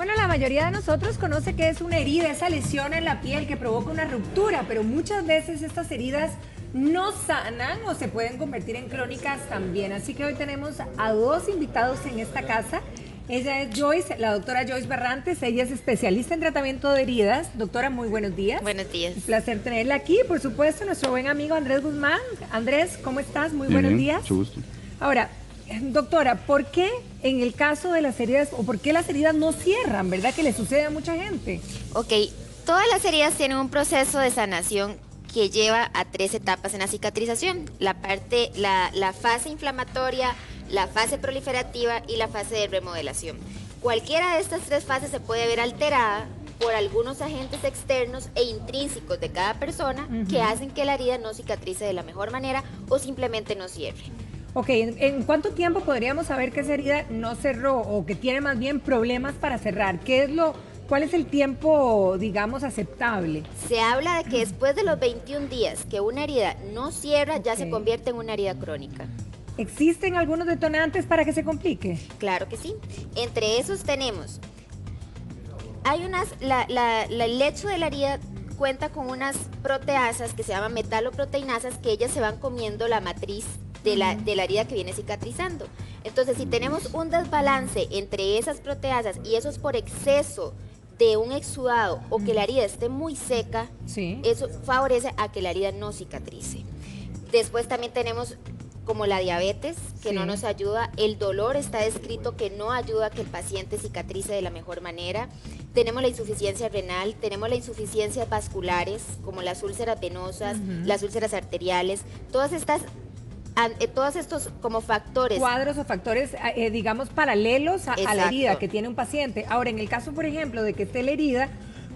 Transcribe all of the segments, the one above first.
Bueno, la mayoría de nosotros conoce que es una herida, esa lesión en la piel que provoca una ruptura, pero muchas veces estas heridas no sanan o se pueden convertir en crónicas también. Así que hoy tenemos a dos invitados en esta casa. Ella es Joyce, la doctora Joyce Barrantes. Ella es especialista en tratamiento de heridas. Doctora, muy buenos días. Buenos días. Un placer tenerla aquí. Por supuesto, nuestro buen amigo Andrés Guzmán. Andrés, ¿cómo estás? Muy buenos días. Mucho gusto. Ahora, doctora, ¿por qué en el caso de las heridas o por qué las heridas no cierran, verdad que le sucede a mucha gente? Ok, todas las heridas tienen un proceso de sanación que lleva a 3 etapas en la cicatrización. La fase inflamatoria, la fase proliferativa y la fase de remodelación. Cualquiera de estas 3 fases se puede ver alterada por algunos agentes externos e intrínsecos de cada persona que hacen que la herida no cicatrice de la mejor manera o simplemente no cierre. Ok, ¿en cuánto tiempo podríamos saber que esa herida no cerró o que tiene más bien problemas para cerrar? ¿Cuál es el tiempo, digamos, aceptable? Se habla de que después de los 21 días que una herida no cierra, ya se convierte en una herida crónica. ¿Existen algunos detonantes para que se complique? Claro que sí. Entre esos tenemos, el lecho de la herida cuenta con unas proteasas que se llaman metaloproteinasas que ellas se van comiendo la matriz de la herida que viene cicatrizando. Entonces, si tenemos un desbalance entre esas proteasas y eso es por exceso de un exudado o que la herida esté muy seca, eso favorece a que la herida no cicatrice. Después también tenemos como la diabetes, que no nos ayuda. El dolor está descrito que no ayuda a que el paciente cicatrice de la mejor manera. Tenemos la insuficiencia renal, tenemos las insuficiencias vasculares, como las úlceras venosas, las úlceras arteriales, todos estos como factores. Cuadros o factores, digamos, paralelos a la herida que tiene un paciente. Ahora, en el caso, por ejemplo, de que esté la herida,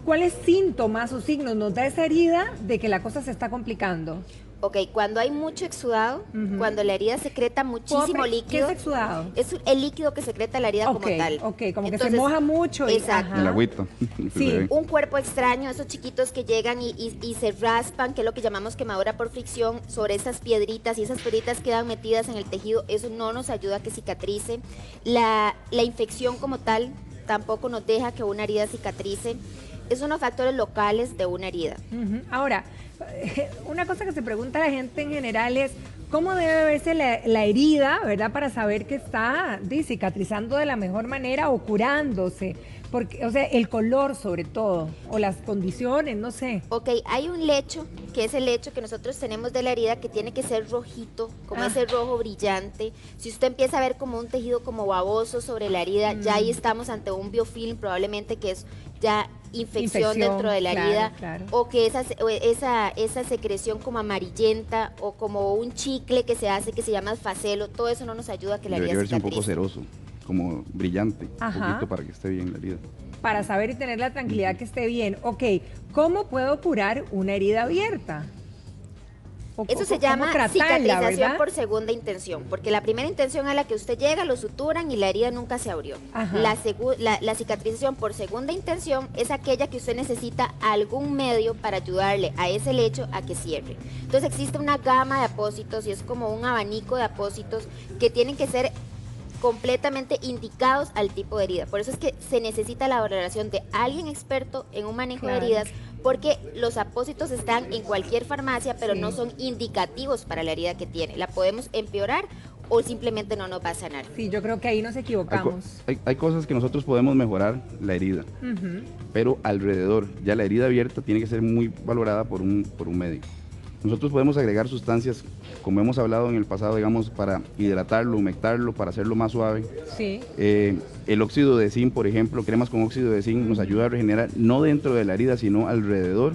¿cuáles síntomas o signos nos da esa herida de que la cosa se está complicando? Ok, cuando hay mucho exudado, cuando la herida secreta muchísimo líquido. ¿Qué es exudado? Es el líquido que secreta la herida como tal. Ok, como que se moja mucho. Exacto. El agüita. Sí. Un cuerpo extraño, esos chiquitos que llegan y se raspan, que es lo que llamamos quemadura por fricción, sobre esas piedritas, y esas piedritas quedan metidas en el tejido, eso no nos ayuda a que cicatrice. La infección como tal tampoco nos deja que una herida cicatrice. Es unos factores locales de una herida. Ahora, una cosa que se pregunta la gente en general es ¿cómo debe verse la herida, verdad? Para saber que está cicatrizando de la mejor manera o curándose. Porque, o sea, el color sobre todo, o las condiciones, no sé. Ok, hay un lecho, que es el lecho que nosotros tenemos de la herida, que tiene que ser rojito, como ese rojo brillante. Si usted empieza a ver como un tejido como baboso sobre la herida, ya ahí estamos ante un biofilm, probablemente que es ya infección dentro de la herida, o que esa secreción como amarillenta, o como un chicle que se hace, que se llama facelo, todo eso no nos ayuda a que la herida cicatrice. Debería verse un poco ceroso, como brillante, un poquito para que esté bien la herida. Para saber y tener la tranquilidad que esté bien. Ok, ¿cómo puedo curar una herida abierta? Eso se llama cicatrización por segunda intención, porque la primera intención a la que usted llega, lo suturan y la herida nunca se abrió. La cicatrización por segunda intención es aquella que usted necesita algún medio para ayudarle a ese lecho a que cierre. Entonces existe una gama de apósitos y es como un abanico de apósitos que tienen que ser completamente indicados al tipo de herida. Por eso es que se necesita la valoración de alguien experto en un manejo de heridas, porque los apósitos están en cualquier farmacia, pero no son indicativos para la herida que tiene. La podemos empeorar o simplemente no nos va a sanar. Sí, yo creo que ahí nos equivocamos. Hay cosas que nosotros podemos mejorar la herida, pero alrededor, ya la herida abierta tiene que ser muy valorada por un médico. Nosotros podemos agregar sustancias, como hemos hablado en el pasado, digamos, para hidratarlo, humectarlo, para hacerlo más suave. Sí. El óxido de zinc, por ejemplo, cremas con óxido de zinc nos ayuda a regenerar, no dentro de la herida, sino alrededor,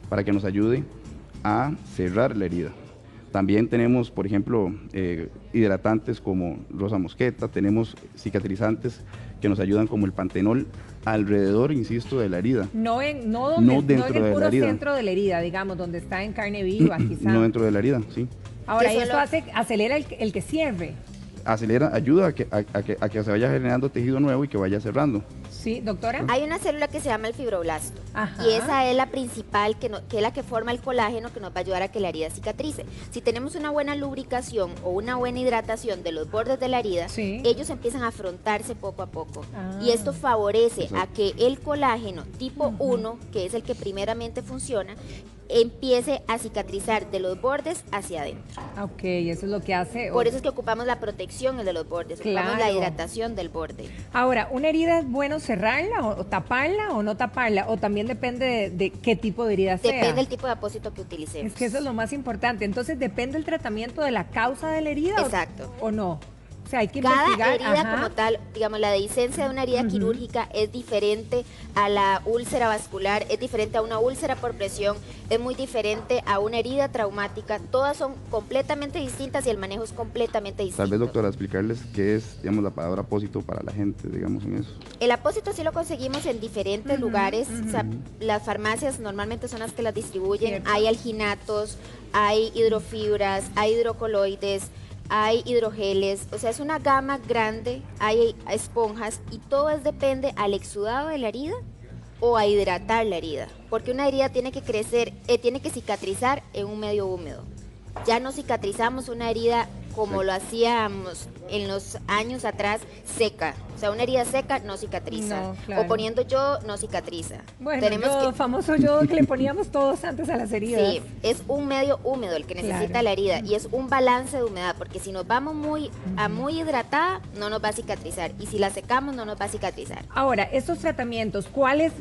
para que nos ayude a cerrar la herida. También tenemos, por ejemplo, hidratantes como rosa mosqueta, tenemos cicatrizantes que nos ayudan como el pantenol alrededor, insisto, de la herida. No en el puro centro de la herida, digamos, donde está en carne viva, quizás. No dentro de la herida, sí. Ahora, esto acelera el que cierre. Ayuda a que se vaya generando tejido nuevo y que vaya cerrando. Sí, doctora. Hay una célula que se llama el fibroblasto. Ajá. Y esa es la principal, que es la que forma el colágeno que nos va a ayudar a que la herida cicatrice. Si tenemos una buena lubricación o una buena hidratación de los bordes de la herida, Sí. ellos empiezan a afrontarse poco a poco. Ah. Y esto favorece Exacto. a que el colágeno tipo 1, que es el que primeramente funciona, empiece a cicatrizar de los bordes hacia adentro. Ok, eso es lo que hace. Por eso es que ocupamos la protección de los bordes, ocupamos la Claro. hidratación del borde. Ahora, ¿una herida es bueno cerrarla o taparla o no taparla? O también depende de qué tipo de herida sea. Depende del tipo de apósito que utilicemos. Es que eso es lo más importante. Entonces, ¿depende el tratamiento de la causa de la herida? Exacto. ¿O no? O sea, hay que Cada investigar. herida Ajá. como tal, digamos, la dehiscencia de una herida quirúrgica es diferente a la úlcera vascular, es diferente a una úlcera por presión, es muy diferente a una herida traumática. Todas son completamente distintas y el manejo es completamente distinto. Tal vez, doctora, explicarles qué es, digamos, la palabra apósito para la gente, digamos, en eso. El apósito sí lo conseguimos en diferentes lugares. O sea, las farmacias normalmente son las que las distribuyen. Cierto. Hay alginatos, hay hidrofibras, hay hidrocoloides, hay hidrogeles. O sea, es una gama grande, hay esponjas y todo depende al exudado de la herida o a hidratar la herida. Porque una herida tiene que crecer, tiene que cicatrizar en un medio húmedo. Ya no cicatrizamos una herida como lo hacíamos en los años atrás, seca. O sea, una herida seca no cicatriza. No, claro. O poniendo yodo no cicatriza. Bueno, Tenemos yodo, famoso yodo que le poníamos todos antes a las heridas. Sí, es un medio húmedo el que necesita Claro. la herida y es un balance de humedad, porque si nos vamos muy hidratada, no nos va a cicatrizar, y si la secamos, no nos va a cicatrizar. Ahora, estos tratamientos, ¿cuáles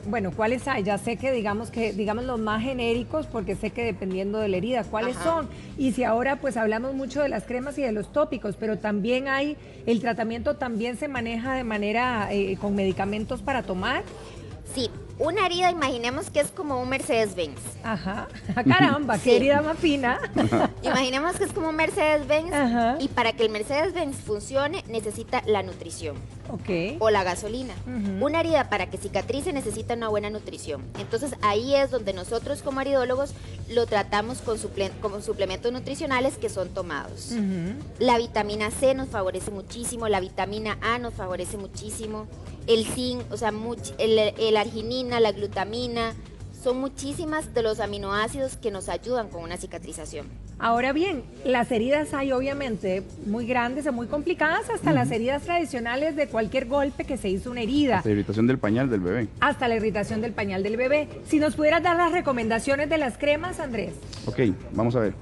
hay? Ya sé que digamos los más genéricos, porque sé que dependiendo de la herida, ¿cuáles Ajá. son? Y si ahora pues hablamos mucho de las cremas y de los tópicos, pero también el tratamiento también se maneja de manera con medicamentos para tomar. Sí, una herida, imaginemos que es como un Mercedes-Benz. Ajá. Caramba, Sí. qué herida más fina. Imaginemos que es como un Mercedes-Benz Ajá. y para que el Mercedes-Benz funcione necesita la nutrición Ok. o la gasolina. Ujú. Una herida para que cicatrice necesita una buena nutrición. Entonces ahí es donde nosotros como heridólogos lo tratamos con suplementos nutricionales que son tomados. Ujú. La vitamina C nos favorece muchísimo, la vitamina A nos favorece muchísimo, el zinc, o sea, el arginina, la glutamina, son muchísimas de los aminoácidos que nos ayudan con una cicatrización. Ahora bien, las heridas hay obviamente muy grandes o muy complicadas, hasta las heridas tradicionales de cualquier golpe que se hizo una herida, La irritación del pañal del bebé. hasta la irritación del pañal del bebé. Si nos pudieras dar las recomendaciones de las cremas, Andrés. Ok, vamos a ver.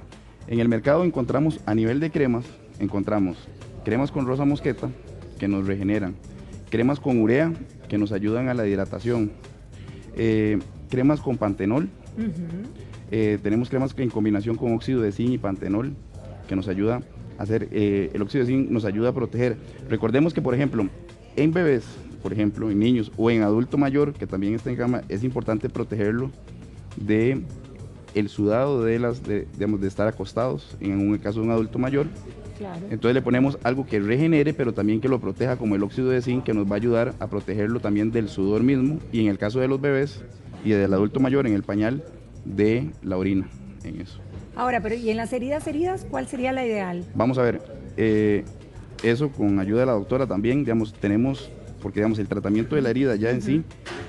En el mercado encontramos, a nivel de cremas, encontramos cremas con rosa mosqueta, que nos regeneran, cremas con urea, que nos ayudan a la hidratación, cremas con pantenol, tenemos cremas en combinación con óxido de zinc y pantenol, que nos ayuda a hacer, el óxido de zinc nos ayuda a proteger. Recordemos que, por ejemplo, en bebés, por ejemplo, en niños o en adulto mayor, que también está en cama, es importante protegerlo de el sudado digamos, de estar acostados, en un caso de un adulto mayor. Claro. Entonces le ponemos algo que regenere, pero también que lo proteja, como el óxido de zinc, que nos va a ayudar a protegerlo también del sudor mismo, y en el caso de los bebés y del adulto mayor, en el pañal, de la orina, en eso. Ahora, pero ¿y en las heridas, cuál sería la ideal? Vamos a ver, eso con ayuda de la doctora también, digamos, tenemos, porque digamos, el tratamiento de la herida ya en sí,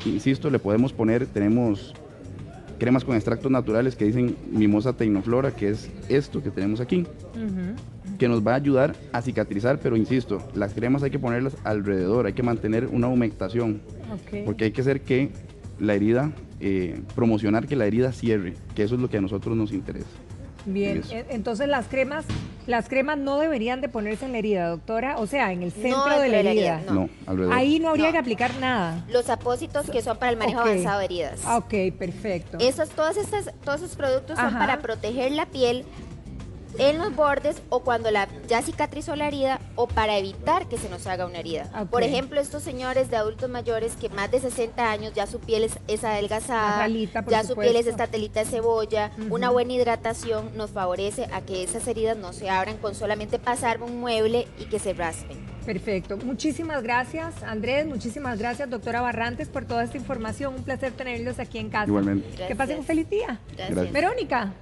insisto, le podemos poner, tenemos cremas con extractos naturales que dicen Mimosa Tecnoflora, que es esto que tenemos aquí, que nos va a ayudar a cicatrizar, pero insisto, las cremas hay que ponerlas alrededor, hay que mantener una humectación, Ok. porque hay que hacer que la herida, promocionar que la herida cierre, que eso es lo que a nosotros nos interesa. Bien, Eso. entonces las cremas no deberían de ponerse en la herida, doctora, o sea, en el centro dentro de la herida. No. No, alrededor. Ahí no habría No. que aplicar nada. Los apósitos que son para el manejo Ok. avanzado de heridas. Ah, ok, perfecto. Todos esos productos son Ajá. para proteger la piel en los bordes o cuando ya cicatrizó la herida o para evitar que se nos haga una herida. Ok. Por ejemplo, estos señores de adultos mayores que más de 60 años ya su piel es adelgazada, Más ralita, por ya su piel es supuesto. esta telita de cebolla, Ujú. una buena hidratación nos favorece a que esas heridas no se abran con solamente pasar un mueble y que se raspen. Perfecto. Muchísimas gracias, Andrés. Muchísimas gracias, doctora Barrantes, por toda esta información. Un placer tenerlos aquí en casa. Igualmente. Que pasen un feliz día. Gracias. Gracias. Verónica.